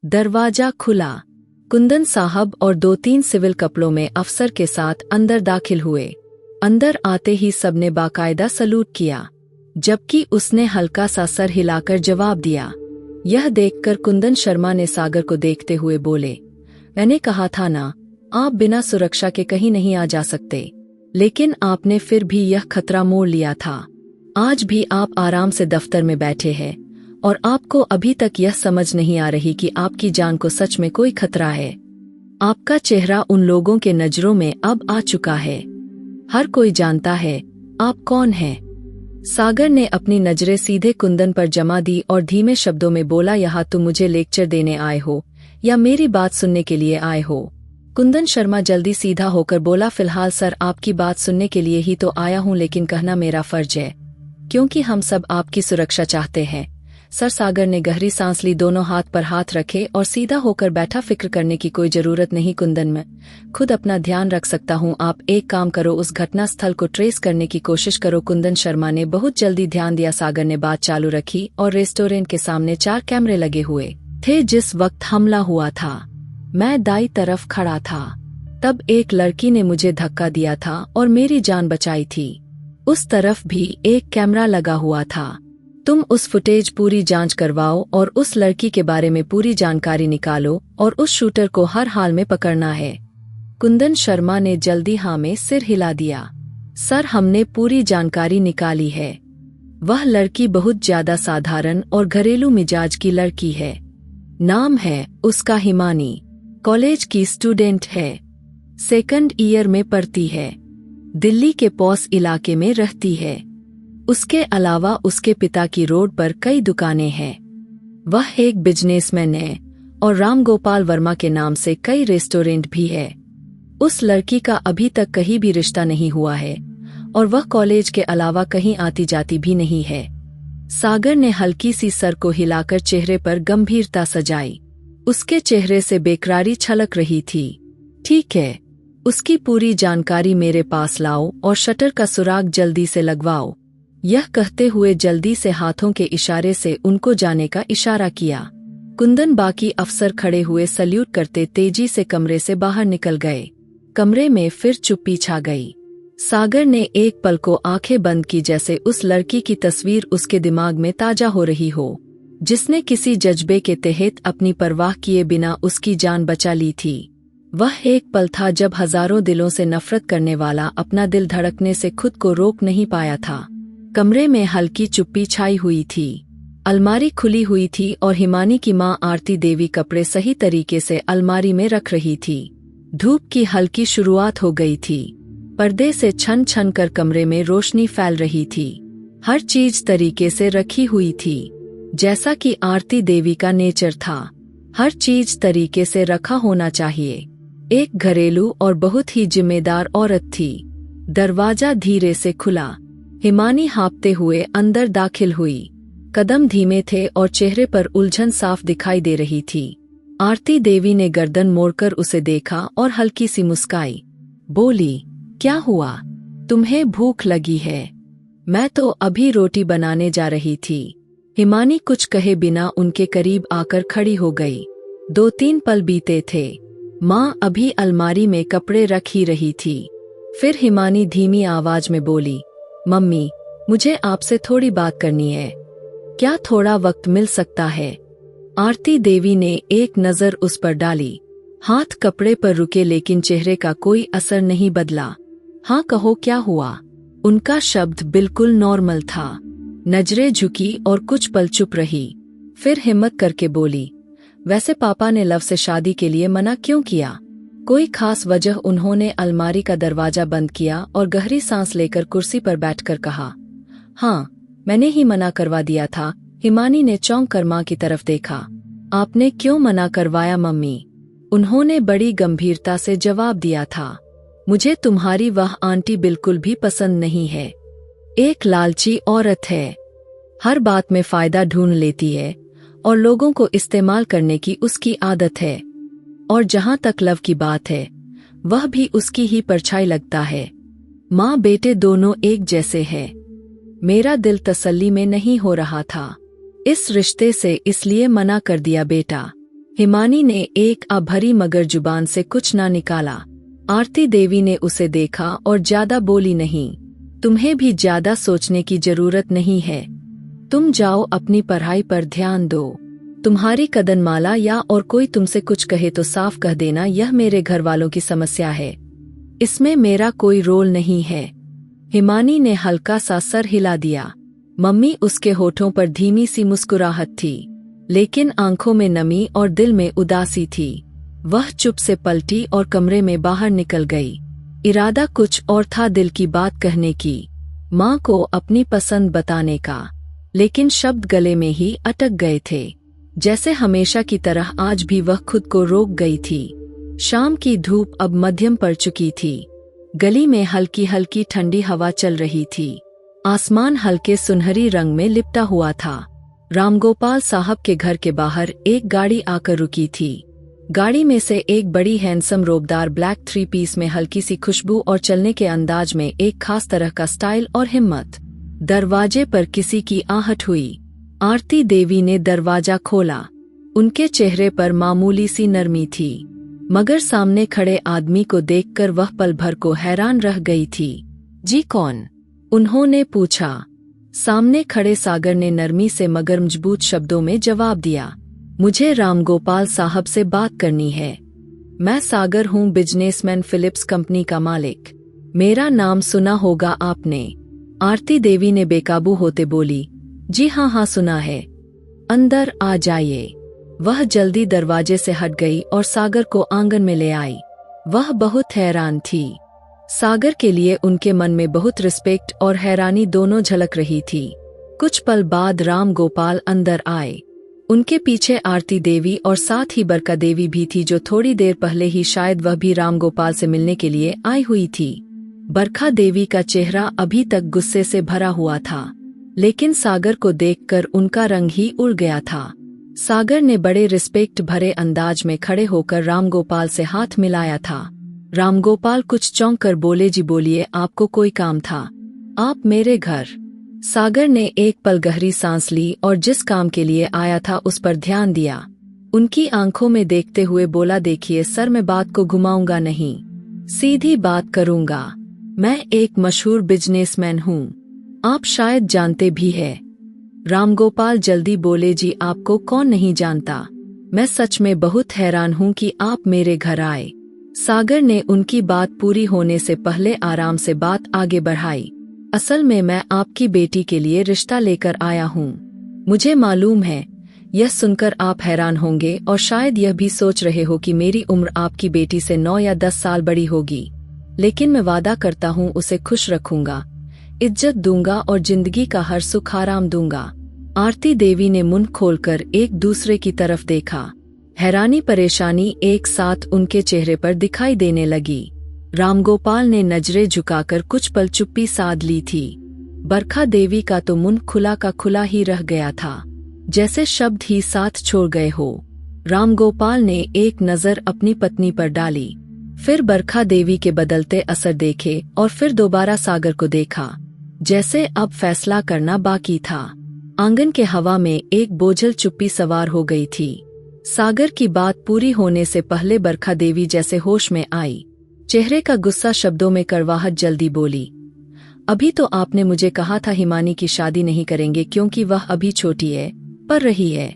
दरवाजा खुला। कुंदन साहब और 2-3 सिविल कपड़ों में अफसर के साथ अंदर दाखिल हुए। अंदर आते ही सबने बाकायदा सलूट किया, जबकि उसने हल्का सा सर हिलाकर जवाब दिया। यह देखकर कुंदन शर्मा ने सागर को देखते हुए बोले, मैंने कहा था ना, आप बिना सुरक्षा के कहीं नहीं आ जा सकते, लेकिन आपने फिर भी यह खतरा मोड़ लिया था। आज भी आप आराम से दफ्तर में बैठे हैं और आपको अभी तक यह समझ नहीं आ रही कि आपकी जान को सच में कोई खतरा है। आपका चेहरा उन लोगों के नजरों में अब आ चुका है। हर कोई जानता है आप कौन हैं। सागर ने अपनी नजरें सीधे कुंदन पर जमा दी और धीमे शब्दों में बोला, यहाँ तुम मुझे लेक्चर देने आए हो या मेरी बात सुनने के लिए आए हो? कुंदन शर्मा जल्दी सीधा होकर बोला, फिलहाल सर आपकी बात सुनने के लिए ही तो आया हूँ, लेकिन कहना मेरा फर्ज है क्योंकि हम सब आपकी सुरक्षा चाहते हैं। सर, सागर ने गहरी सांस ली, दोनों हाथ पर हाथ रखे और सीधा होकर बैठा। फिक्र करने की कोई जरूरत नहीं कुंदन, मैं खुद अपना ध्यान रख सकता हूँ। आप एक काम करो, उस घटना स्थल को ट्रेस करने की कोशिश करो। कुंदन शर्मा ने बहुत जल्दी ध्यान दिया। सागर ने बात चालू रखी और रेस्टोरेंट के सामने 4 कैमरे लगे हुए थे जिस वक्त हमला हुआ था। मैं दाईं तरफ खड़ा था। तब एक लड़की ने मुझे धक्का दिया था और मेरी जान बचाई थी। उस तरफ भी एक कैमरा लगा हुआ था। तुम उस फुटेज पूरी जांच करवाओ और उस लड़की के बारे में पूरी जानकारी निकालो और उस शूटर को हर हाल में पकड़ना है। कुंदन शर्मा ने जल्दी हाँ में सिर हिला दिया। सर, हमने पूरी जानकारी निकाली है। वह लड़की बहुत ज्यादा साधारण और घरेलू मिजाज की लड़की है। नाम है उसका हिमानी। कॉलेज की स्टूडेंट है। 2nd ईयर में पढ़ती है। दिल्ली के पॉस इलाके में रहती है। उसके अलावा उसके पिता की रोड पर कई दुकानें हैं। वह एक बिजनेसमैन है और राम गोपाल वर्मा के नाम से कई रेस्टोरेंट भी है। उस लड़की का अभी तक कहीं भी रिश्ता नहीं हुआ है और वह कॉलेज के अलावा कहीं आती जाती भी नहीं है। सागर ने हल्की सी सर को हिलाकर चेहरे पर गंभीरता सजाई। उसके चेहरे से बेकरारी छलक रही थी। ठीक है, उसकी पूरी जानकारी मेरे पास लाओ और शटर का सुराग जल्दी से लगवाओ। यह कहते हुए जल्दी से हाथों के इशारे से उनको जाने का इशारा किया। कुंदन बाकी अफसर खड़े हुए सल्यूट करते तेजी से कमरे से बाहर निकल गए। कमरे में फिर चुप्पी छा गई। सागर ने एक पल को आंखें बंद की, जैसे उस लड़की की तस्वीर उसके दिमाग में ताजा हो रही हो, जिसने किसी जज्बे के तहत अपनी परवाह किए बिना उसकी जान बचा ली थी। वह एक पल था जब हजारों दिलों से नफरत करने वाला अपना दिल धड़कने से खुद को रोक नहीं पाया था। कमरे में हल्की चुप्पी छाई हुई थी। अलमारी खुली हुई थी और हिमानी की मां आरती देवी कपड़े सही तरीके से अलमारी में रख रही थी। धूप की हल्की शुरुआत हो गई थी। पर्दे से छन छन कर कमरे में रोशनी फैल रही थी। हर चीज तरीके से रखी हुई थी, जैसा कि आरती देवी का नेचर था। हर चीज तरीके से रखा होना चाहिए। एक घरेलू और बहुत ही जिम्मेदार औरत थी। दरवाजा धीरे से खुला। हिमानी हाँफते हुए अंदर दाखिल हुई। कदम धीमे थे और चेहरे पर उलझन साफ दिखाई दे रही थी। आरती देवी ने गर्दन मोड़कर उसे देखा और हल्की सी मुस्काई। बोली, क्या हुआ? तुम्हें भूख लगी है? मैं तो अभी रोटी बनाने जा रही थी। हिमानी कुछ कहे बिना उनके करीब आकर खड़ी हो गई। 2-3 पल बीते थे। माँ अभी अलमारी में कपड़े रख ही रही थी। फिर हिमानी धीमी आवाज में बोली, मम्मी, मुझे आपसे थोड़ी बात करनी है। क्या थोड़ा वक्त मिल सकता है? आरती देवी ने एक नजर उस पर डाली। हाथ कपड़े पर रुके लेकिन चेहरे का कोई असर नहीं बदला। हाँ कहो, क्या हुआ? उनका शब्द बिल्कुल नॉर्मल था। नजरें झुकी और कुछ पल चुप रही। फिर हिम्मत करके बोली, वैसे पापा ने लव से शादी के लिए मना क्यों किया? कोई खास वजह? उन्होंने अलमारी का दरवाजा बंद किया और गहरी सांस लेकर कुर्सी पर बैठकर कहा, हाँ, मैंने ही मना करवा दिया था। हिमानी ने चौंक कर माँ की तरफ देखा। आपने क्यों मना करवाया मम्मी? उन्होंने बड़ी गंभीरता से जवाब दिया था, मुझे तुम्हारी वह आंटी बिल्कुल भी पसंद नहीं है। एक लालची औरत है। हर बात में फायदा ढूंढ लेती है और लोगों को इस्तेमाल करने की उसकी आदत है। और जहां तक लव की बात है, वह भी उसकी ही परछाई लगता है। माँ बेटे दोनों एक जैसे हैं। मेरा दिल तसल्ली में नहीं हो रहा था। इस रिश्ते से इसलिए मना कर दिया बेटा। हिमानी ने एक अभरी मगर जुबान से कुछ ना निकाला। आरती देवी ने उसे देखा और ज्यादा बोली नहीं। तुम्हें भी ज्यादा सोचने की जरूरत नहीं है। तुम जाओ अपनी पढ़ाई पर ध्यान दो। तुम्हारी कदनमाला या और कोई तुमसे कुछ कहे तो साफ कह देना, यह मेरे घर वालों की समस्या है, इसमें मेरा कोई रोल नहीं है। हिमानी ने हल्का सा सर हिला दिया। मम्मी, उसके होठों पर धीमी सी मुस्कुराहट थी, लेकिन आंखों में नमी और दिल में उदासी थी। वह चुप से पलटी और कमरे में बाहर निकल गई। इरादा कुछ और था, दिल की बात कहने की, माँ को अपनी पसंद बताने का, लेकिन शब्द गले में ही अटक गए थे। जैसे हमेशा की तरह आज भी वह खुद को रोक गई थी। शाम की धूप अब मध्यम पड़ चुकी थी। गली में हल्की हल्की ठंडी हवा चल रही थी। आसमान हल्के सुनहरी रंग में लिपटा हुआ था। रामगोपाल साहब के घर के बाहर एक गाड़ी आकर रुकी थी। गाड़ी में से एक बड़ी हैंडसम रोबदार ब्लैक 3 पीस में हल्की सी खुशबू और चलने के अंदाज में एक खास तरह का स्टाइल और हिम्मत। दरवाजे पर किसी की आहट हुई। आरती देवी ने दरवाजा खोला। उनके चेहरे पर मामूली सी नरमी थी, मगर सामने खड़े आदमी को देखकर वह पल भर को हैरान रह गई थी। जी कौन? उन्होंने पूछा। सामने खड़े सागर ने नरमी से मगर मजबूत शब्दों में जवाब दिया। मुझे रामगोपाल साहब से बात करनी है। मैं सागर हूँ, बिजनेसमैन, फिलिप्स कंपनी का मालिक। मेरा नाम सुना होगा आपने। आरती देवी ने बेकाबू होते बोली। जी हाँ, सुना है। अंदर आ जाइए। वह जल्दी दरवाजे से हट गई और सागर को आंगन में ले आई। वह बहुत हैरान थी। सागर के लिए उनके मन में बहुत रिस्पेक्ट और हैरानी दोनों झलक रही थी। कुछ पल बाद राम गोपाल अंदर आए। उनके पीछे आरती देवी और साथ ही बरका देवी भी थी, जो थोड़ी देर पहले ही शायद वह भी राम गोपाल से मिलने के लिए आई हुई थी। बरखा देवी का चेहरा अभी तक गुस्से से भरा हुआ था, लेकिन सागर को देखकर उनका रंग ही उड़ गया था। सागर ने बड़े रिस्पेक्ट भरे अंदाज में खड़े होकर रामगोपाल से हाथ मिलाया था। रामगोपाल कुछ चौंक कर बोले, जी बोलिए, आपको कोई काम था? आप मेरे घर? सागर ने एक पल गहरी सांस ली और जिस काम के लिए आया था उस पर ध्यान दिया। उनकी आंखों में देखते हुए बोला, देखिए सर, मैं बात को घुमाऊंगा नहीं, सीधी बात करूंगा। मैं एक मशहूर बिजनेसमैन हूँ, आप शायद जानते भी हैं। रामगोपाल जल्दी बोले, जी आपको कौन नहीं जानता। मैं सच में बहुत हैरान हूँ कि आप मेरे घर आए। सागर ने उनकी बात पूरी होने से पहले आराम से बात आगे बढ़ाई। असल में मैं आपकी बेटी के लिए रिश्ता लेकर आया हूँ। मुझे मालूम है, यह सुनकर आप हैरान होंगे और शायद यह भी सोच रहे हो कि मेरी उम्र आपकी बेटी से 9 या 10 साल बड़ी होगी, लेकिन मैं वादा करता हूँ उसे खुश रखूंगा, इज्जत दूंगा और जिंदगी का हर सुख आराम दूंगा। आरती देवी ने मुंह खोलकर एक दूसरे की तरफ देखा। हैरानी परेशानी एक साथ उनके चेहरे पर दिखाई देने लगी। रामगोपाल ने नजरें झुकाकर कुछ पल चुप्पी साध ली थी। बरखा देवी का तो मुंह खुला का खुला ही रह गया था, जैसे शब्द ही साथ छोड़ गए हो। रामगोपाल ने एक नजर अपनी पत्नी पर डाली, फिर बरखा देवी के बदलते असर देखे और फिर दोबारा सागर को देखा, जैसे अब फैसला करना बाकी था। आंगन के हवा में एक बोझल चुप्पी सवार हो गई थी। सागर की बात पूरी होने से पहले बरखा देवी जैसे होश में आई। चेहरे का गुस्सा शब्दों में कड़वाहट जल्दी बोली, अभी तो आपने मुझे कहा था हिमानी की शादी नहीं करेंगे क्योंकि वह अभी छोटी है, पर रही है।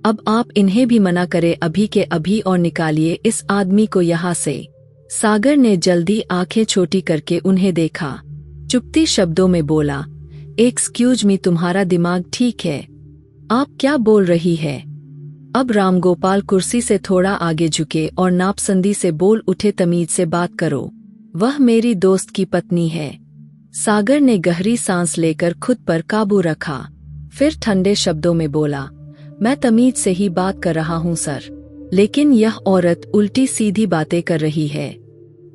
अब आप इन्हें भी मना करे अभी के अभी और निकालिए इस आदमी को यहाँ से। सागर ने जल्दी आंखें छोटी करके उन्हें देखा, चुपती शब्दों में बोला, एक्सक्यूज मी, तुम्हारा दिमाग ठीक है? आप क्या बोल रही है? अब रामगोपाल कुर्सी से थोड़ा आगे झुके और नापसंदी से बोल उठे, तमीज से बात करो, वह मेरी दोस्त की पत्नी है। सागर ने गहरी सांस लेकर खुद पर काबू रखा, फिर ठंडे शब्दों में बोला, मैं तमीज से ही बात कर रहा हूँ सर, लेकिन यह औरत उल्टी सीधी बातें कर रही है।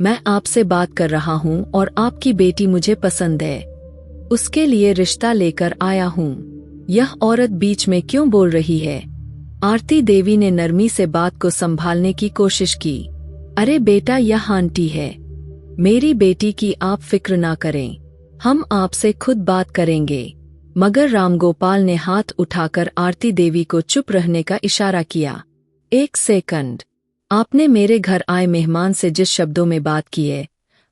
मैं आपसे बात कर रहा हूँ और आपकी बेटी मुझे पसंद है, उसके लिए रिश्ता लेकर आया हूँ। यह औरत बीच में क्यों बोल रही है? आरती देवी ने नरमी से बात को संभालने की कोशिश की। अरे बेटा, यह आंटी है, मेरी बेटी की आप फिक्र ना करें, हम आपसे खुद बात करेंगे। मगर रामगोपाल ने हाथ उठाकर आरती देवी को चुप रहने का इशारा किया। एक सेकंड। आपने मेरे घर आए मेहमान से जिस शब्दों में बात की है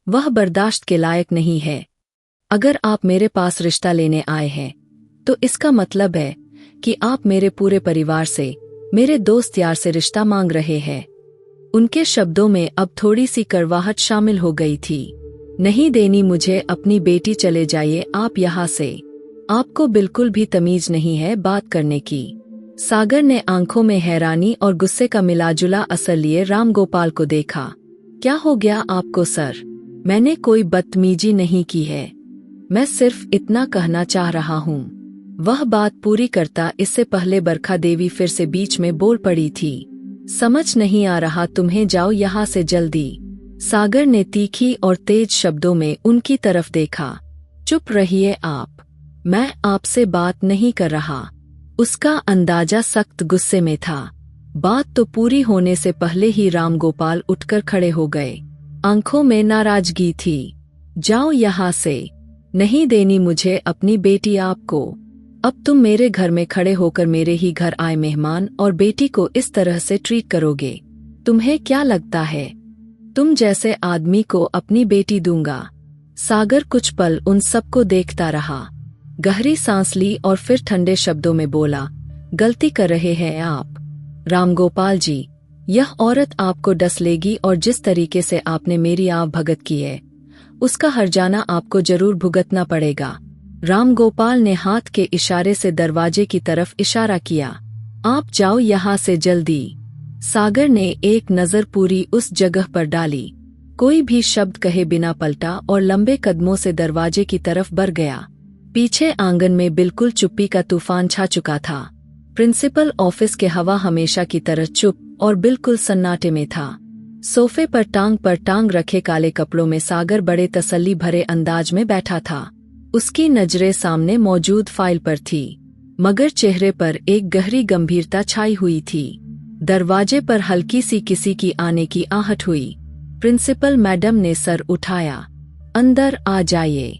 वह बर्दाश्त के लायक नहीं है। अगर आप मेरे पास रिश्ता लेने आए हैं तो इसका मतलब है कि आप मेरे पूरे परिवार से, मेरे दोस्त यार से रिश्ता मांग रहे हैं। उनके शब्दों में अब थोड़ी सी कड़वाहट शामिल हो गई थी। नहीं देनी मुझे अपनी बेटी, चले जाइए आप यहाँ से। आपको बिल्कुल भी तमीज नहीं है बात करने की। सागर ने आंखों में हैरानी और गुस्से का मिलाजुला असर लिए रामगोपाल को देखा। क्या हो गया आपको सर? मैंने कोई बदतमीजी नहीं की है, मैं सिर्फ इतना कहना चाह रहा हूँ। वह बात पूरी करता इससे पहले बरखा देवी फिर से बीच में बोल पड़ी थी। समझ नहीं आ रहा तुम्हें, जाओ यहाँ से जल्दी। सागर ने तीखी और तेज शब्दों में उनकी तरफ देखा। चुप रहिए आप, मैं आपसे बात नहीं कर रहा। उसका अंदाजा सख्त गुस्से में था। बात तो पूरी होने से पहले ही रामगोपाल उठकर खड़े हो गए। आंखों में नाराजगी थी। जाओ यहाँ से, नहीं देनी मुझे अपनी बेटी आपको। अब तुम मेरे घर में खड़े होकर मेरे ही घर आए मेहमान और बेटी को इस तरह से ट्रीट करोगे? तुम्हें क्या लगता है तुम जैसे आदमी को अपनी बेटी दूंगा? सागर कुछ पल उन सबको देखता रहा, गहरी सांस ली और फिर ठंडे शब्दों में बोला, गलती कर रहे हैं आप रामगोपाल जी। यह औरत आपको डस लेगी और जिस तरीके से आपने मेरी आव भगत की है उसका हर्जाना आपको जरूर भुगतना पड़ेगा। रामगोपाल ने हाथ के इशारे से दरवाजे की तरफ इशारा किया। आप जाओ यहाँ से जल्दी। सागर ने एक नजर पूरी उस जगह पर डाली, कोई भी शब्द कहे बिना पलटा और लंबे कदमों से दरवाजे की तरफ बढ़ गया। पीछे आंगन में बिल्कुल चुप्पी का तूफान छा चुका था। प्रिंसिपल ऑफिस के हवा हमेशा की तरह चुप और बिल्कुल सन्नाटे में था। सोफे पर टांग रखे काले कपड़ों में सागर बड़े तसल्ली भरे अंदाज में बैठा था। उसकी नजरें सामने मौजूद फाइल पर थी, मगर चेहरे पर एक गहरी गंभीरता छाई हुई थी। दरवाजे पर हल्की सी किसी की आने की आहट हुई। प्रिंसिपल मैडम ने सर उठाया। अंदर आ जाइए,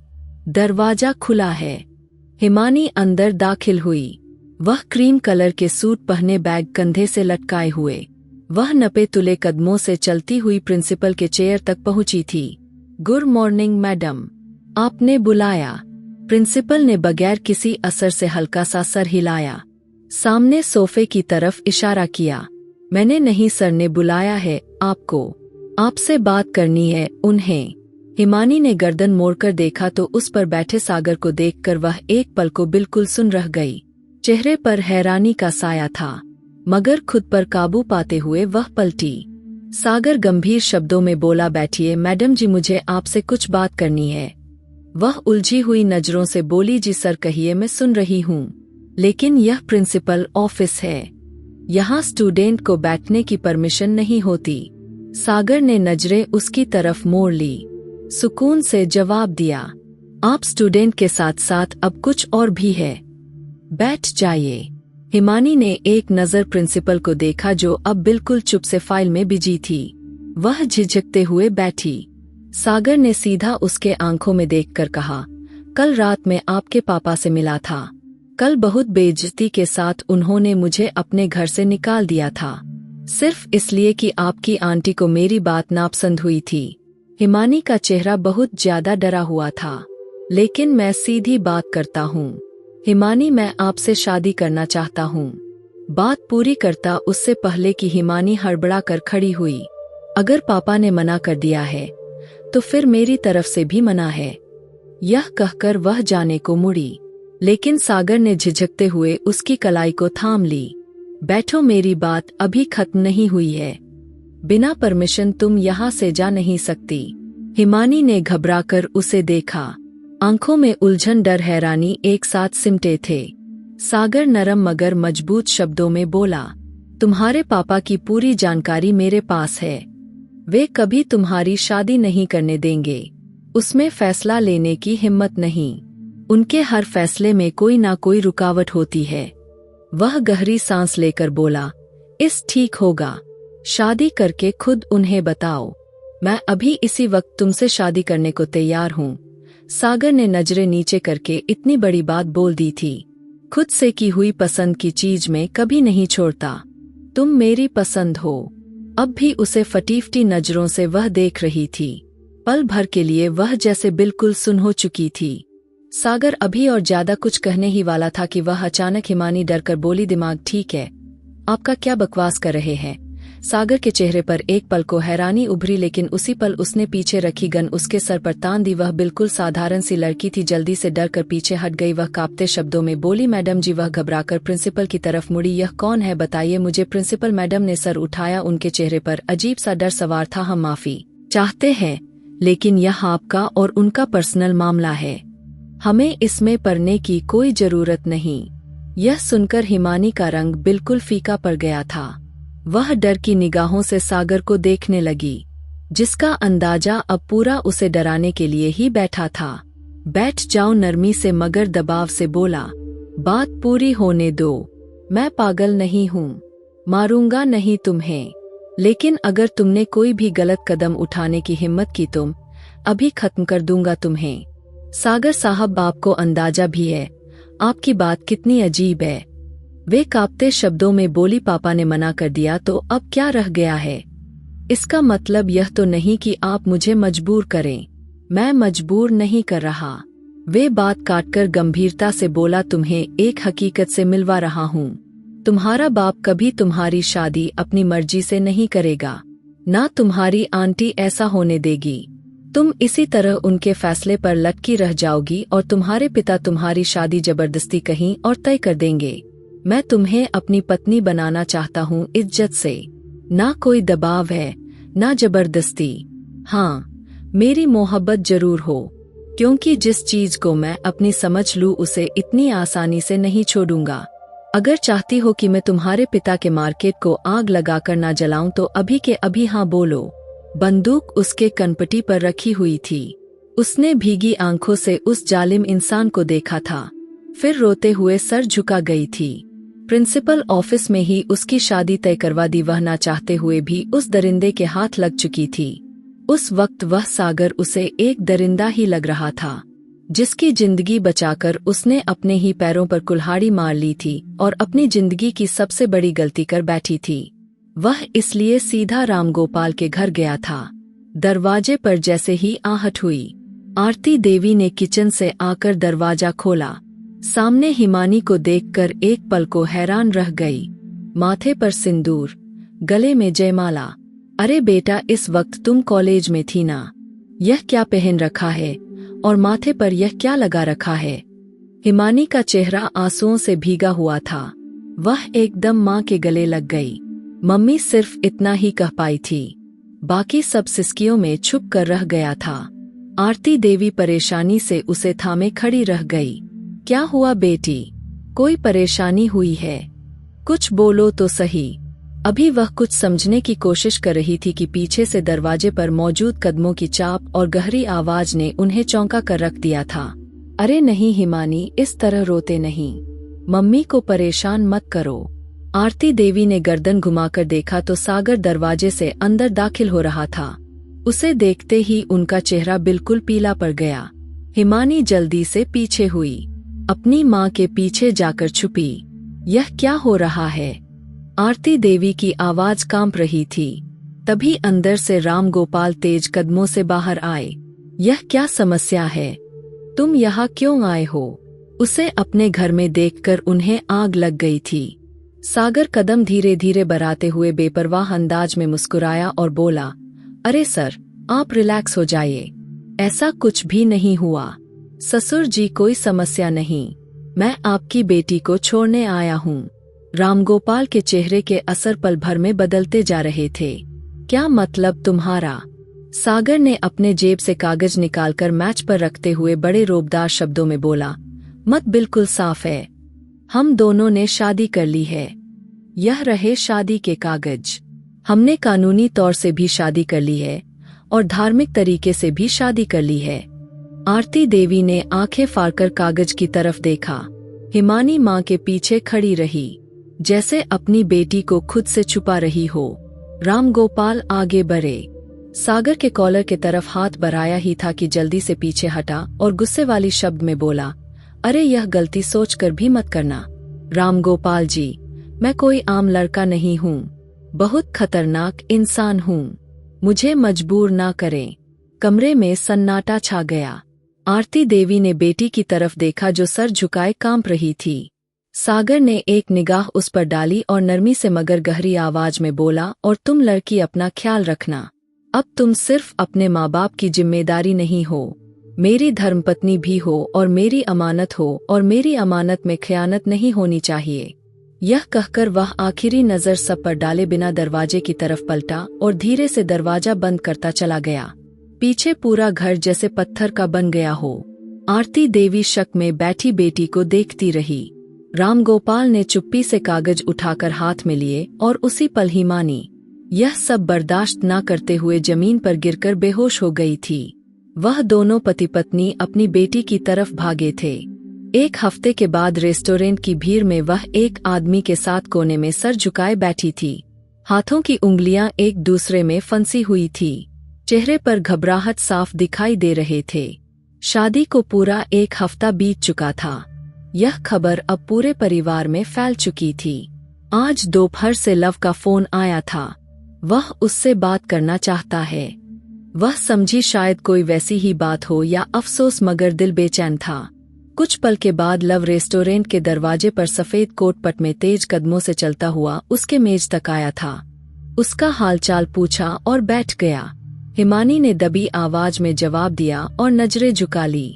दरवाजा खुला है। हिमानी अंदर दाखिल हुई। वह क्रीम कलर के सूट पहने, बैग कंधे से लटकाए हुए, वह नपे तुले कदमों से चलती हुई प्रिंसिपल के चेयर तक पहुंची थी। गुड मॉर्निंग मैडम, आपने बुलाया? प्रिंसिपल ने बगैर किसी असर से हल्का सा सर हिलाया, सामने सोफे की तरफ इशारा किया। मैंने नहीं, सर ने बुलाया है आपको, आपसे बात करनी है उन्हें। हिमानी ने गर्दन मोड़कर देखा तो उस पर बैठे सागर को देखकर वह एक पल को बिल्कुल सुन रह गई। चेहरे पर हैरानी का साया था, मगर खुद पर काबू पाते हुए वह पलटी। सागर गंभीर शब्दों में बोला, बैठिए मैडम जी, मुझे आपसे कुछ बात करनी है। वह उलझी हुई नजरों से बोली, जी सर कहिए, मैं सुन रही हूँ, लेकिन यह प्रिंसिपल ऑफिस है, यहाँ स्टूडेंट को बैठने की परमिशन नहीं होती। सागर ने नजरें उसकी तरफ मोड़ ली, सुकून से जवाब दिया, आप स्टूडेंट के साथ साथ अब कुछ और भी है, बैठ जाइए। हिमानी ने एक नजर प्रिंसिपल को देखा जो अब बिल्कुल चुप से फाइल में बिजी थी। वह झिझकते हुए बैठी। सागर ने सीधा उसके आंखों में देखकर कहा, कल रात मैं आपके पापा से मिला था। कल बहुत बेइज्जती के साथ उन्होंने मुझे अपने घर से निकाल दिया था, सिर्फ इसलिए कि आपकी आंटी को मेरी बात नापसंद हुई थी। हिमानी का चेहरा बहुत ज्यादा डरा हुआ था। लेकिन मैं सीधी बात करता हूँ हिमानी, मैं आपसे शादी करना चाहता हूँ। बात पूरी करता उससे पहले कि हिमानी हड़बड़ा कर खड़ी हुई। अगर पापा ने मना कर दिया है तो फिर मेरी तरफ से भी मना है, यह कहकर वह जाने को मुड़ी। लेकिन सागर ने झिझकते हुए उसकी कलाई को थाम ली। बैठो, मेरी बात अभी खत्म नहीं हुई है। बिना परमिशन तुम यहाँ से जा नहीं सकती। हिमानी ने घबराकर उसे देखा। आंखों में उलझन, डर, हैरानी एक साथ सिमटे थे। सागर नरम मगर मजबूत शब्दों में बोला, तुम्हारे पापा की पूरी जानकारी मेरे पास है। वे कभी तुम्हारी शादी नहीं करने देंगे। उसमें फैसला लेने की हिम्मत नहीं। उनके हर फैसले में कोई ना कोई रुकावट होती है। वह गहरी सांस लेकर बोला, इस ठीक होगा, शादी करके खुद उन्हें बताओ। मैं अभी इसी वक्त तुमसे शादी करने को तैयार हूँ। सागर ने नजरें नीचे करके इतनी बड़ी बात बोल दी थी। खुद से की हुई पसंद की चीज में कभी नहीं छोड़ता। तुम मेरी पसंद हो। अब भी उसे फटीफटी नजरों से वह देख रही थी। पल भर के लिए वह जैसे बिल्कुल सुन हो चुकी थी। सागर अभी और ज्यादा कुछ कहने ही वाला था कि वह अचानक हिमानी डरकर बोली, दिमाग ठीक है? आपका क्या बकवास कर रहे हैं? सागर के चेहरे पर एक पल को हैरानी उभरी, लेकिन उसी पल उसने पीछे रखी गन उसके सर पर तान दी। वह बिल्कुल साधारण सी लड़की थी। जल्दी से डर कर पीछे हट गई। वह कांपते शब्दों में बोली, मैडम जी। वह घबराकर प्रिंसिपल की तरफ मुड़ी। यह कौन है, बताइए मुझे। प्रिंसिपल मैडम ने सर उठाया। उनके चेहरे पर अजीब सा डर सवार था। हम माफी चाहते हैं, लेकिन यह आपका और उनका पर्सनल मामला है। हमें इसमें पड़ने की कोई जरूरत नहीं। यह सुनकर हिमानी का रंग बिल्कुल फीका पड़ गया था। वह डर की निगाहों से सागर को देखने लगी, जिसका अंदाजा अब पूरा उसे डराने के लिए ही बैठा था। बैठ जाओ, नरमी से मगर दबाव से बोला। बात पूरी होने दो। मैं पागल नहीं हूँ, मारूंगा नहीं तुम्हें, लेकिन अगर तुमने कोई भी गलत कदम उठाने की हिम्मत की तुम अभी खत्म कर दूंगा तुम्हें। सागर साहब, आपको अंदाजा भी है आपकी बात कितनी अजीब है? वे कांपते शब्दों में बोली, पापा ने मना कर दिया तो अब क्या रह गया है? इसका मतलब यह तो नहीं कि आप मुझे मजबूर करें। मैं मजबूर नहीं कर रहा। वे बात काटकर गंभीरता से बोला, तुम्हें एक हकीकत से मिलवा रहा हूँ। तुम्हारा बाप कभी तुम्हारी शादी अपनी मर्जी से नहीं करेगा, ना तुम्हारी आंटी ऐसा होने देगी। तुम इसी तरह उनके फैसले पर लटकी रह जाओगी और तुम्हारे पिता तुम्हारी शादी जबरदस्ती कहीं और तय कर देंगे। मैं तुम्हें अपनी पत्नी बनाना चाहता हूँ, इज्जत से। ना कोई दबाव है, ना जबरदस्ती। हाँ, मेरी मोहब्बत जरूर हो, क्योंकि जिस चीज को मैं अपनी समझ लूँ उसे इतनी आसानी से नहीं छोड़ूंगा। अगर चाहती हो कि मैं तुम्हारे पिता के मार्केट को आग लगाकर ना जलाऊं तो अभी के अभी हाँ बोलो। बंदूक उसके कनपटी पर रखी हुई थी। उसने भीगी आंखों से उस जालिम इंसान को देखा था, फिर रोते हुए सर झुका गई थी। प्रिंसिपल ऑफिस में ही उसकी शादी तय करवा दी। वह ना चाहते हुए भी उस दरिंदे के हाथ लग चुकी थी। उस वक्त वह सागर उसे एक दरिंदा ही लग रहा था, जिसकी जिंदगी बचाकर उसने अपने ही पैरों पर कुल्हाड़ी मार ली थी और अपनी जिंदगी की सबसे बड़ी गलती कर बैठी थी। वह इसलिए सीधा रामगोपाल के घर गया था। दरवाजे पर जैसे ही आहट हुई, आरती देवी ने किचन से आकर दरवाजा खोला। सामने हिमानी को देखकर एक पल को हैरान रह गई। माथे पर सिंदूर, गले में जयमाला। अरे बेटा, इस वक्त तुम कॉलेज में थी ना? यह क्या पहन रखा है और माथे पर यह क्या लगा रखा है? हिमानी का चेहरा आंसुओं से भीगा हुआ था। वह एकदम माँ के गले लग गई। मम्मी सिर्फ इतना ही कह पाई थी, बाकी सब सिसकियों में छुप कर रह गया था। आरती देवी परेशानी से उसे थामे खड़ी रह गई। क्या हुआ बेटी, कोई परेशानी हुई है? कुछ बोलो तो सही। अभी वह कुछ समझने की कोशिश कर रही थी कि पीछे से दरवाजे पर मौजूद कदमों की चाप और गहरी आवाज ने उन्हें चौंका कर रख दिया था। अरे नहीं हिमानी, इस तरह रोते नहीं, मम्मी को परेशान मत करो। आरती देवी ने गर्दन घुमाकर देखा तो सागर दरवाजे से अंदर दाखिल हो रहा था। उसे देखते ही उनका चेहरा बिल्कुल पीला पड़ गया। हिमानी जल्दी से पीछे हुई, अपनी माँ के पीछे जाकर छुपी। यह क्या हो रहा है? आरती देवी की आवाज कांप रही थी। तभी अंदर से रामगोपाल तेज कदमों से बाहर आए। यह क्या समस्या है? तुम यहाँ क्यों आए हो? उसे अपने घर में देखकर उन्हें आग लग गई थी। सागर कदम धीरे धीरे बढ़ाते हुए बेपरवाह अंदाज में मुस्कुराया और बोला, अरे सर, आप रिलैक्स हो जाइए, ऐसा कुछ भी नहीं हुआ। ससुर जी, कोई समस्या नहीं, मैं आपकी बेटी को छोड़ने आया हूँ। रामगोपाल के चेहरे के असर पल भर में बदलते जा रहे थे। क्या मतलब तुम्हारा? सागर ने अपने जेब से कागज निकालकर मैच पर रखते हुए बड़े रोबदार शब्दों में बोला, मत बिल्कुल साफ है। हम दोनों ने शादी कर ली है। यह रहे शादी के कागज। हमने कानूनी तौर से भी शादी कर ली है और धार्मिक तरीके से भी शादी कर ली है। आरती देवी ने आंखें फाड़कर कागज की तरफ देखा। हिमानी माँ के पीछे खड़ी रही, जैसे अपनी बेटी को खुद से छुपा रही हो। रामगोपाल आगे बढ़े। सागर के कॉलर के तरफ हाथ बढ़ाया ही था कि जल्दी से पीछे हटा और गुस्से वाली शब्द में बोला, अरे यह गलती सोचकर भी मत करना। रामगोपाल जी, मैं कोई आम लड़का नहीं हूँ, बहुत खतरनाक इंसान हूँ। मुझे मजबूर ना करें। कमरे में सन्नाटा छा गया। आरती देवी ने बेटी की तरफ देखा जो सर झुकाए कांप रही थी। सागर ने एक निगाह उस पर डाली और नरमी से मगर गहरी आवाज में बोला, और तुम लड़की अपना ख्याल रखना। अब तुम सिर्फ अपने माँ बाप की जिम्मेदारी नहीं हो, मेरी धर्मपत्नी भी हो और मेरी अमानत हो, और मेरी अमानत में खयानत नहीं होनी चाहिए। यह कहकर वह आखिरी नजर सब पर डाले बिना दरवाजे की तरफ पलटा और धीरे से दरवाजा बंद करता चला गया। पीछे पूरा घर जैसे पत्थर का बन गया हो। आरती देवी शक में बैठी बेटी को देखती रही। रामगोपाल ने चुप्पी से कागज उठाकर हाथ में लिए और उसी पल ही मानी। यह सब बर्दाश्त न करते हुए जमीन पर गिरकर बेहोश हो गई थी। वह दोनों पति पत्नी अपनी बेटी की तरफ भागे थे। एक हफ्ते के बाद रेस्टोरेंट की भीड़ में वह एक आदमी के साथ कोने में सर झुकाए बैठी थी। हाथों की उंगलियां एक दूसरे में फंसी हुई थी। चेहरे पर घबराहट साफ दिखाई दे रहे थे। शादी को पूरा एक हफ्ता बीत चुका था। यह खबर अब पूरे परिवार में फैल चुकी थी। आज दोपहर से लव का फोन आया था। वह उससे बात करना चाहता है। वह समझी शायद कोई वैसी ही बात हो या अफसोस, मगर दिल बेचैन था। कुछ पल के बाद लव रेस्टोरेंट के दरवाजे पर सफेद कोट पट में तेज कदमों से चलता हुआ उसके मेज तक आया था। उसका हालचाल पूछा और बैठ गया। हिमानी ने दबी आवाज में जवाब दिया और नजरें झुका ली।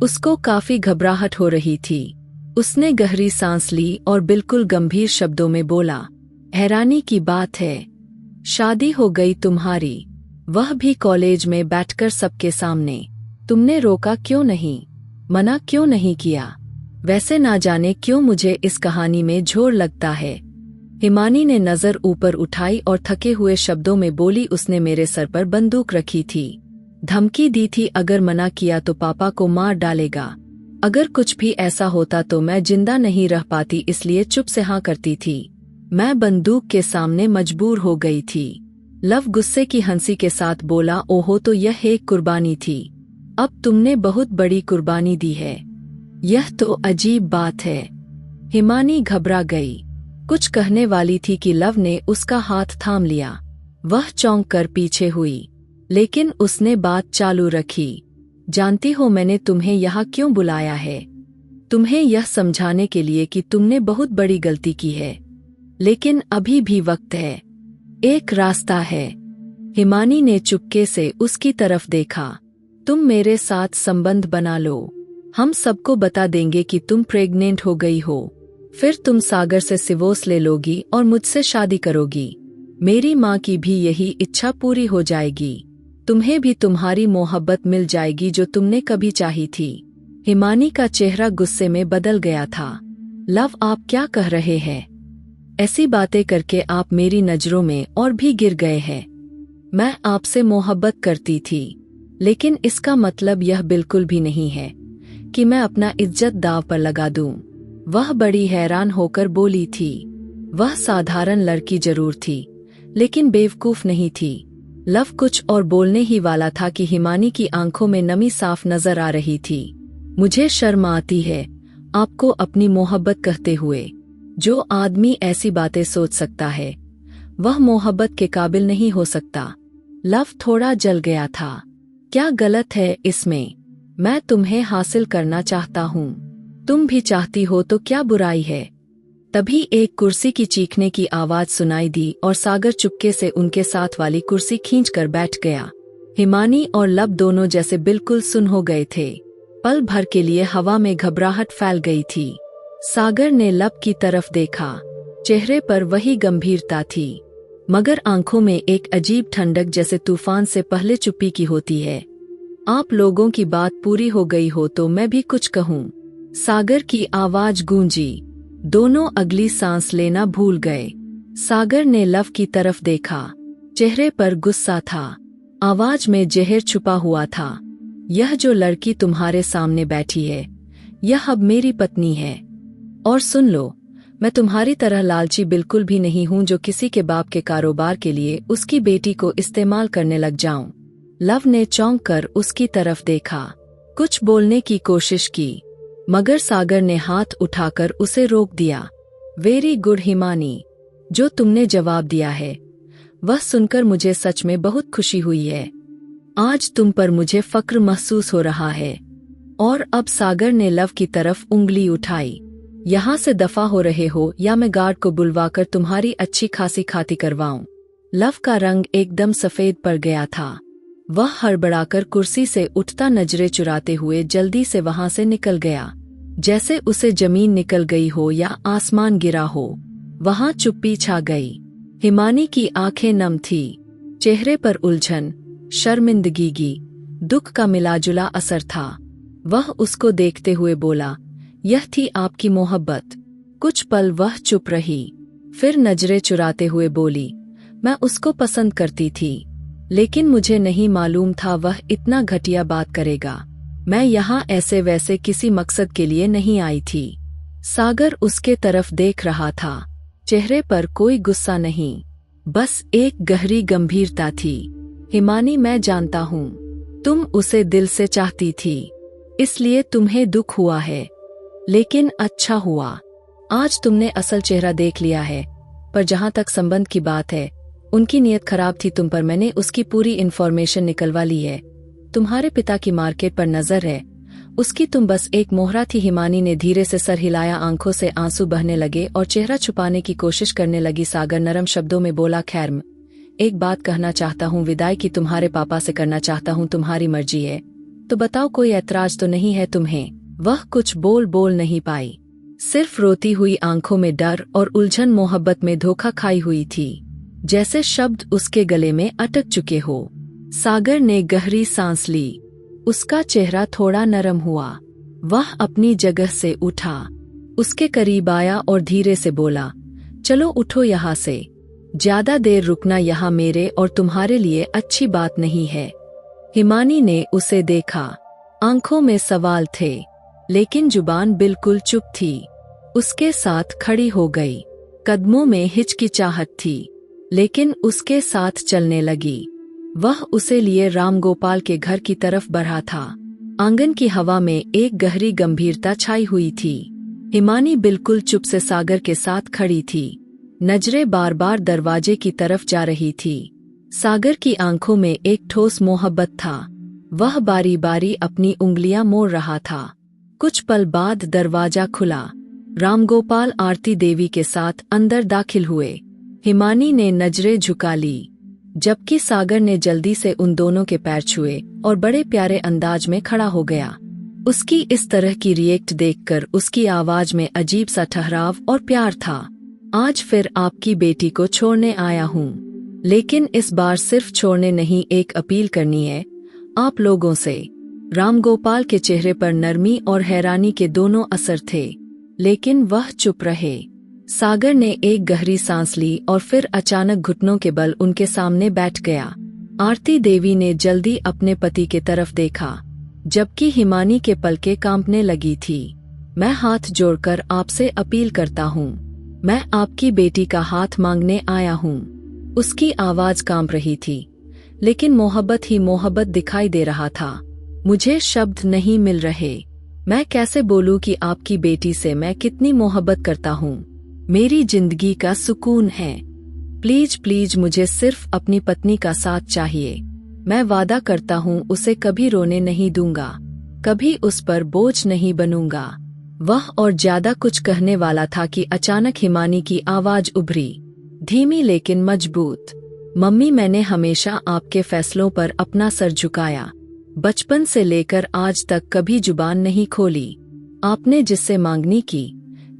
उसको काफी घबराहट हो रही थी। उसने गहरी सांस ली और बिल्कुल गंभीर शब्दों में बोला, हैरानी की बात है, शादी हो गई तुम्हारी, वह भी कॉलेज में बैठकर सबके सामने। तुमने रोका क्यों नहीं, मना क्यों नहीं किया? वैसे ना जाने क्यों मुझे इस कहानी में झोर लगता है। हिमानी ने नजर ऊपर उठाई और थके हुए शब्दों में बोली, उसने मेरे सर पर बंदूक रखी थी, धमकी दी थी अगर मना किया तो पापा को मार डालेगा। अगर कुछ भी ऐसा होता तो मैं जिंदा नहीं रह पाती, इसलिए चुप से हाँ करती थी। मैं बंदूक के सामने मजबूर हो गई थी। लव गुस्से की हंसी के साथ बोला, ओहो, तो यह एक कुर्बानी थी। अब तुमने बहुत बड़ी कुर्बानी दी है। यह तो अजीब बात है। हिमानी घबरा गई। कुछ कहने वाली थी कि लव ने उसका हाथ थाम लिया। वह चौंक कर पीछे हुई, लेकिन उसने बात चालू रखी। जानती हो मैंने तुम्हें यहाँ क्यों बुलाया है? तुम्हें यह समझाने के लिए कि तुमने बहुत बड़ी गलती की है, लेकिन अभी भी वक्त है, एक रास्ता है। हिमानी ने चुपके से उसकी तरफ देखा। तुम मेरे साथ संबंध बना लो, हम सबको बता देंगे कि तुम प्रेग्नेंट हो गई हो। फिर तुम सागर से डिवोर्स ले लोगी और मुझसे शादी करोगी। मेरी माँ की भी यही इच्छा पूरी हो जाएगी। तुम्हें भी तुम्हारी मोहब्बत मिल जाएगी जो तुमने कभी चाही थी। हिमानी का चेहरा गुस्से में बदल गया था। लव, आप क्या कह रहे हैं? ऐसी बातें करके आप मेरी नजरों में और भी गिर गए हैं। मैं आपसे मोहब्बत करती थी, लेकिन इसका मतलब यह बिल्कुल भी नहीं है कि मैं अपना इज्जत दांव पर लगा दूं। वह बड़ी हैरान होकर बोली थी। वह साधारण लड़की जरूर थी, लेकिन बेवकूफ नहीं थी। लव कुछ और बोलने ही वाला था कि हिमानी की आंखों में नमी साफ नजर आ रही थी। मुझे शर्म आती है आपको अपनी मोहब्बत कहते हुए। जो आदमी ऐसी बातें सोच सकता है, वह मोहब्बत के काबिल नहीं हो सकता। लव थोड़ा जल गया था। क्या गलत है इसमें? मैं तुम्हें हासिल करना चाहता हूँ, तुम भी चाहती हो, तो क्या बुराई है? तभी एक कुर्सी की चीखने की आवाज सुनाई दी और सागर चुपके से उनके साथ वाली कुर्सी खींचकर बैठ गया। हिमानी और लव दोनों जैसे बिल्कुल सुन्न हो गए थे। पल भर के लिए हवा में घबराहट फैल गई थी। सागर ने लव की तरफ देखा। चेहरे पर वही गंभीरता थी, मगर आंखों में एक अजीब ठंडक, जैसे तूफान से पहले चुप्पी की होती है। आप लोगों की बात पूरी हो गई हो तो मैं भी कुछ कहूँ? सागर की आवाज गूंजी। दोनों अगली सांस लेना भूल गए। सागर ने लव की तरफ देखा। चेहरे पर गुस्सा था, आवाज में जहर छुपा हुआ था। यह जो लड़की तुम्हारे सामने बैठी है, यह अब मेरी पत्नी है। और सुन लो, मैं तुम्हारी तरह लालची बिल्कुल भी नहीं हूं जो किसी के बाप के कारोबार के लिए उसकी बेटी को इस्तेमाल करने लग जाऊं। लव ने चौंक कर उसकी तरफ देखा। कुछ बोलने की कोशिश की, मगर सागर ने हाथ उठाकर उसे रोक दिया। वेरी गुड हिमानी, जो तुमने जवाब दिया है वह सुनकर मुझे सच में बहुत खुशी हुई है। आज तुम पर मुझे फक्र महसूस हो रहा है। और अब सागर ने लव की तरफ उंगली उठाई। यहाँ से दफा हो रहे हो या मैं गार्ड को बुलवाकर तुम्हारी अच्छी खासी खाती करवाऊं। लव का रंग एकदम सफेद पड़ गया था। वह हड़बड़ाकर कुर्सी से उठता नजरें चुराते हुए जल्दी से वहां से निकल गया, जैसे उसे जमीन निकल गई हो या आसमान गिरा हो। वहां चुप्पी छा गई। हिमानी की आंखें नम थी, चेहरे पर उलझन, शर्मिंदगी, दुख का मिलाजुला असर था। वह उसको देखते हुए बोला, यह थी आपकी मोहब्बत। कुछ पल वह चुप रही, फिर नजरें चुराते हुए बोली, मैं उसको पसंद करती थी, लेकिन मुझे नहीं मालूम था वह इतना घटिया बात करेगा। मैं यहाँ ऐसे वैसे किसी मकसद के लिए नहीं आई थी। सागर उसके तरफ देख रहा था, चेहरे पर कोई गुस्सा नहीं, बस एक गहरी गंभीरता थी। हिमानी, मैं जानता हूँ तुम उसे दिल से चाहती थी, इसलिए तुम्हें दुख हुआ है, लेकिन अच्छा हुआ आज तुमने असल चेहरा देख लिया है। पर जहाँ तक संबंध की बात है, उनकी नीयत खराब थी तुम पर। मैंने उसकी पूरी इन्फॉर्मेशन निकलवा ली है। तुम्हारे पिता की मार्केट पर नजर है, उसकी तुम बस एक मोहरा थी। हिमानी ने धीरे से सर हिलाया, आंखों से आंसू बहने लगे और चेहरा छुपाने की कोशिश करने लगी। सागर नरम शब्दों में बोला, खैर एक बात कहना चाहता हूँ, विदाई की तुम्हारे पापा से करना चाहता हूँ, तुम्हारी मर्जी है तो बताओ, कोई ऐतराज तो नहीं है तुम्हें? वह कुछ बोल नहीं पाई, सिर्फ रोती हुई आंखों में डर और उलझन, मोहब्बत में धोखा खाई हुई थी, जैसे शब्द उसके गले में अटक चुके हो। सागर ने गहरी सांस ली, उसका चेहरा थोड़ा नरम हुआ। वह अपनी जगह से उठा, उसके करीब आया और धीरे से बोला, चलो उठो यहाँ से, ज्यादा देर रुकना यहाँ मेरे और तुम्हारे लिए अच्छी बात नहीं है। हिमानी ने उसे देखा, आंखों में सवाल थे, लेकिन जुबान बिल्कुल चुप थी। उसके साथ खड़ी हो गई, कदमों में हिचकिचाहट थी, लेकिन उसके साथ चलने लगी। वह उसे लिए रामगोपाल के घर की तरफ बढ़ा था। आंगन की हवा में एक गहरी गंभीरता छाई हुई थी। हिमानी बिल्कुल चुप से सागर के साथ खड़ी थी, नजरें बार बार दरवाजे की तरफ जा रही थी। सागर की आंखों में एक ठोस मोहब्बत था। वह बारी बारी अपनी उंगलियां मोड़ रहा था। कुछ पल बाद दरवाजा खुला। रामगोपाल आरती देवी के साथ अंदर दाखिल हुए। हिमानी ने नजरें झुका ली, जबकि सागर ने जल्दी से उन दोनों के पैर छुए और बड़े प्यारे अंदाज में खड़ा हो गया। उसकी इस तरह की रिएक्ट देखकर उसकी आवाज में अजीब सा ठहराव और प्यार था। आज फिर आपकी बेटी को छोड़ने आया हूँ, लेकिन इस बार सिर्फ छोड़ने नहीं, एक अपील करनी है आप लोगों से। रामगोपाल के चेहरे पर नरमी और हैरानी के दोनों असर थे, लेकिन वह चुप रहे। सागर ने एक गहरी सांस ली और फिर अचानक घुटनों के बल उनके सामने बैठ गया। आरती देवी ने जल्दी अपने पति के तरफ देखा, जबकि हिमानी के पलकें कांपने लगी थी। मैं हाथ जोड़कर आपसे अपील करता हूँ, मैं आपकी बेटी का हाथ मांगने आया हूँ। उसकी आवाज कांप रही थी, लेकिन मोहब्बत ही मोहब्बत दिखाई दे रहा था। मुझे शब्द नहीं मिल रहे, मैं कैसे बोलूं कि आपकी बेटी से मैं कितनी मोहब्बत करता हूँ। मेरी जिंदगी का सुकून है। प्लीज प्लीज मुझे सिर्फ अपनी पत्नी का साथ चाहिए। मैं वादा करता हूँ उसे कभी रोने नहीं दूंगा, कभी उस पर बोझ नहीं बनूंगा। वह और ज्यादा कुछ कहने वाला था कि अचानक हिमानी की आवाज उभरी, धीमी लेकिन मजबूत। मम्मी, मैंने हमेशा आपके फैसलों पर अपना सर झुकाया। बचपन से लेकर आज तक कभी जुबान नहीं खोली। आपने जिससे मांगनी की,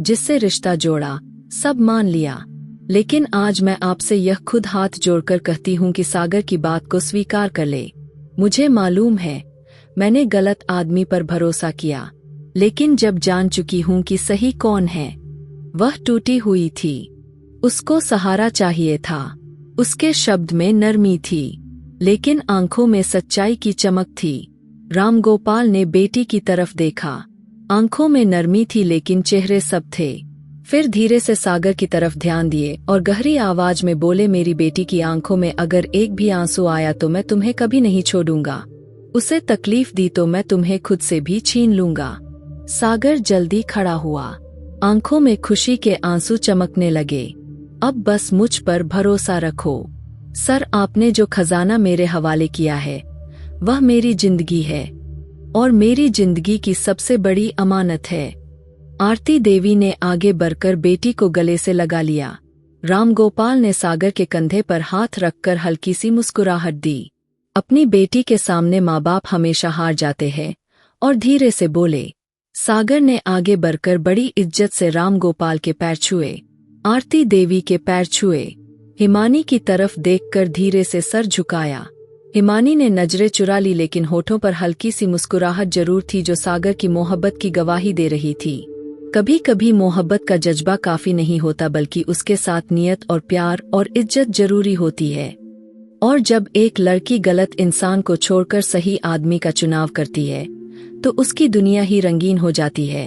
जिससे रिश्ता जोड़ा, सब मान लिया। लेकिन आज मैं आपसे यह खुद हाथ जोड़कर कहती हूँ कि सागर की बात को स्वीकार कर ले। मुझे मालूम है मैंने गलत आदमी पर भरोसा किया, लेकिन जब जान चुकी हूँ कि सही कौन है। वह टूटी हुई थी, उसको सहारा चाहिए था। उसके शब्द में नरमी थी, लेकिन आंखों में सच्चाई की चमक थी। रामगोपाल ने बेटी की तरफ देखा, आंखों में नरमी थी लेकिन चेहरे सब थे। फिर धीरे से सागर की तरफ ध्यान दिए और गहरी आवाज में बोले, मेरी बेटी की आंखों में अगर एक भी आंसू आया तो मैं तुम्हें कभी नहीं छोड़ूंगा। उसे तकलीफ दी तो मैं तुम्हें खुद से भी छीन लूंगा। सागर जल्दी खड़ा हुआ, आंखों में खुशी के आंसू चमकने लगे। अब बस मुझ पर भरोसा रखो सर, आपने जो खजाना मेरे हवाले किया है वह मेरी जिंदगी है और मेरी जिंदगी की सबसे बड़ी अमानत है। आरती देवी ने आगे बढ़कर बेटी को गले से लगा लिया। रामगोपाल ने सागर के कंधे पर हाथ रखकर हल्की सी मुस्कुराहट दी। अपनी बेटी के सामने माँ बाप हमेशा हार जाते हैं, और धीरे से बोले। सागर ने आगे बढ़कर बड़ी इज्जत से रामगोपाल के पैर छुए, आरती देवी के पैर छुए। हिमानी की तरफ देखकर धीरे से सर झुकाया। हिमानी ने नजरें चुरा ली, लेकिन होठों पर हल्की सी मुस्कुराहट जरूर थी जो सागर की मोहब्बत की गवाही दे रही थी। कभी कभी मोहब्बत का जज्बा काफी नहीं होता, बल्कि उसके साथ नियत और प्यार और इज्जत जरूरी होती है। और जब एक लड़की गलत इंसान को छोड़कर सही आदमी का चुनाव करती है तो उसकी दुनिया ही रंगीन हो जाती है।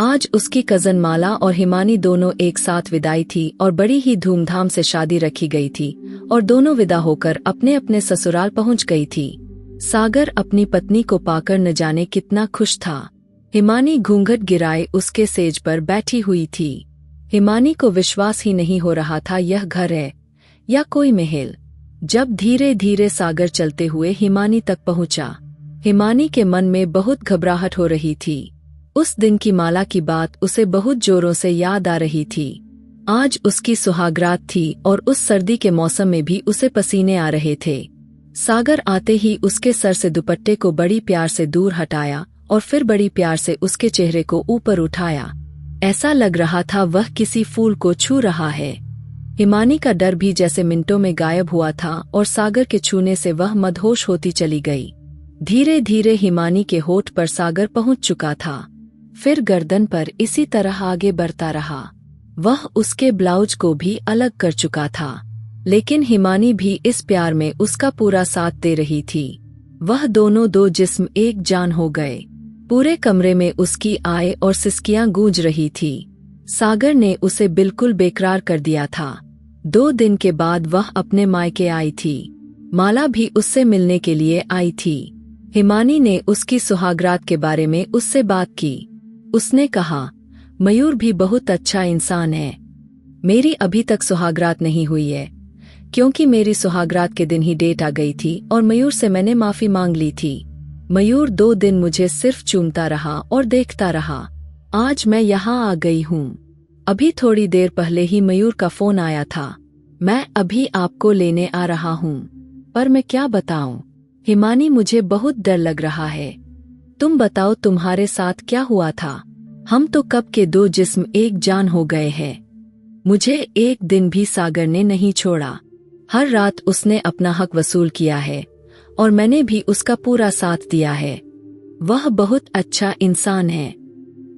आज उसकी कजन माला और हिमानी दोनों एक साथ विदाई थी और बड़ी ही धूमधाम से शादी रखी गई थी और दोनों विदा होकर अपने अपने ससुराल पहुंच गई थी। सागर अपनी पत्नी को पाकर न जाने कितना खुश था। हिमानी घूंघट गिराए उसके सेज पर बैठी हुई थी। हिमानी को विश्वास ही नहीं हो रहा था यह घर है या कोई महल। जब धीरे धीरे सागर चलते हुए हिमानी तक पहुंचा, हिमानी के मन में बहुत घबराहट हो रही थी। उस दिन की माला की बात उसे बहुत जोरों से याद आ रही थी। आज उसकी सुहागरात थी और उस सर्दी के मौसम में भी उसे पसीने आ रहे थे। सागर आते ही उसके सर से दुपट्टे को बड़ी प्यार से दूर हटाया और फिर बड़ी प्यार से उसके चेहरे को ऊपर उठाया। ऐसा लग रहा था वह किसी फूल को छू रहा है। हिमानी का डर भी जैसे मिनटों में गायब हुआ था और सागर के छूने से वह मदहोश होती चली गई। धीरे धीरे हिमानी के होठ पर सागर पहुंच चुका था, फिर गर्दन पर इसी तरह आगे बढ़ता रहा। वह उसके ब्लाउज को भी अलग कर चुका था, लेकिन हिमानी भी इस प्यार में उसका पूरा साथ दे रही थी। वह दोनों दो जिस्म एक जान हो गए। पूरे कमरे में उसकी आय और सिसकियां गूंज रही थी। सागर ने उसे बिल्कुल बेकरार कर दिया था। 2 दिन के बाद वह अपने मायके आई थी। माला भी उससे मिलने के लिए आई थी। हिमानी ने उसकी सुहागरात के बारे में उससे बात की। उसने कहा, मयूर भी बहुत अच्छा इंसान है। मेरी अभी तक सुहागरात नहीं हुई है, क्योंकि मेरी सुहागरात के दिन ही डेट आ गई थी और मयूर से मैंने माफी मांग ली थी। मयूर 2 दिन मुझे सिर्फ चूमता रहा और देखता रहा। आज मैं यहाँ आ गई हूँ। अभी थोड़ी देर पहले ही मयूर का फोन आया था। मैं अभी आपको लेने आ रहा हूँ, पर मैं क्या बताऊँ हिमानी, मुझे बहुत डर लग रहा है। तुम बताओ तुम्हारे साथ क्या हुआ था? हम तो कब के 2 जिस्म एक जान हो गए हैं। मुझे एक दिन भी सागर ने नहीं छोड़ा। हर रात उसने अपना हक वसूल किया है और मैंने भी उसका पूरा साथ दिया है। वह बहुत अच्छा इंसान है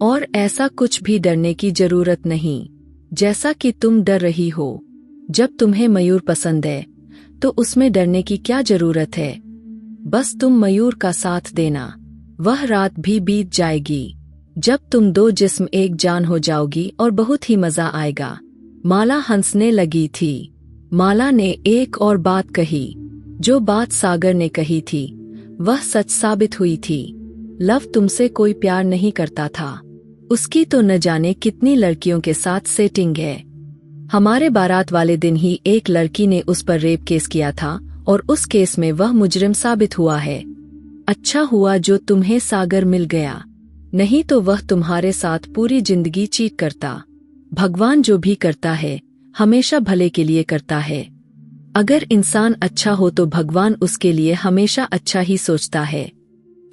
और ऐसा कुछ भी डरने की जरूरत नहीं जैसा कि तुम डर रही हो। जब तुम्हें मयूर पसंद है तो उसमें डरने की क्या जरूरत है? बस तुम मयूर का साथ देना। वह रात भी बीत जाएगी जब तुम 2 जिस्म एक जान हो जाओगी और बहुत ही मजा आएगा। माला हंसने लगी थी। माला ने एक और बात कही। जो बात सागर ने कही थी वह सच साबित हुई थी। लव तुमसे कोई प्यार नहीं करता था। उसकी तो न जाने कितनी लड़कियों के साथ सेटिंग है। हमारे बारात वाले दिन ही एक लड़की ने उस पर रेप केस किया था और उस केस में वह मुजरिम साबित हुआ है। अच्छा हुआ जो तुम्हें सागर मिल गया, नहीं तो वह तुम्हारे साथ पूरी जिंदगी चीट करता। भगवान जो भी करता है हमेशा भले के लिए करता है। अगर इंसान अच्छा हो तो भगवान उसके लिए हमेशा अच्छा ही सोचता है।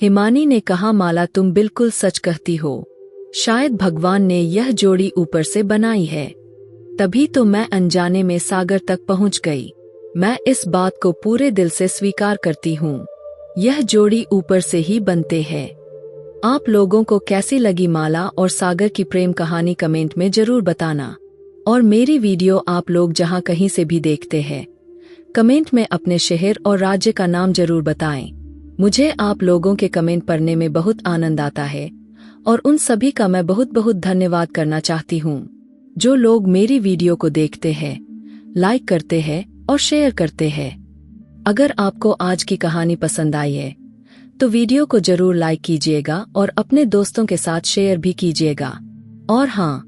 हिमानी ने कहा, माला तुम बिल्कुल सच कहती हो। शायद भगवान ने यह जोड़ी ऊपर से बनाई है, तभी तो मैं अनजाने में सागर तक पहुंच गई। मैं इस बात को पूरे दिल से स्वीकार करती हूँ। यह जोड़ी ऊपर से ही बनते हैं। आप लोगों को कैसी लगी माला और सागर की प्रेम कहानी कमेंट में जरूर बताना। और मेरी वीडियो आप लोग जहां कहीं से भी देखते हैं, कमेंट में अपने शहर और राज्य का नाम जरूर बताएं। मुझे आप लोगों के कमेंट पढ़ने में बहुत आनंद आता है और उन सभी का मैं बहुत बहुत धन्यवाद करना चाहती हूँ जो लोग मेरी वीडियो को देखते हैं, लाइक करते हैं और शेयर करते हैं। अगर आपको आज की कहानी पसंद आई है तो वीडियो को जरूर लाइक कीजिएगा और अपने दोस्तों के साथ शेयर भी कीजिएगा। और हाँ,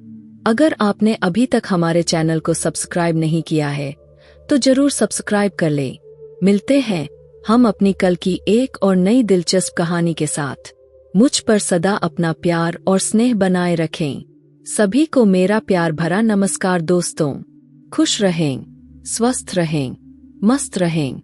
अगर आपने अभी तक हमारे चैनल को सब्सक्राइब नहीं किया है तो जरूर सब्सक्राइब कर ले। मिलते हैं हम अपनी कल की एक और नई दिलचस्प कहानी के साथ। मुझ पर सदा अपना प्यार और स्नेह बनाए रखें। सभी को मेरा प्यार भरा नमस्कार दोस्तों। खुश रहें, स्वस्थ रहें, मस्त रहें।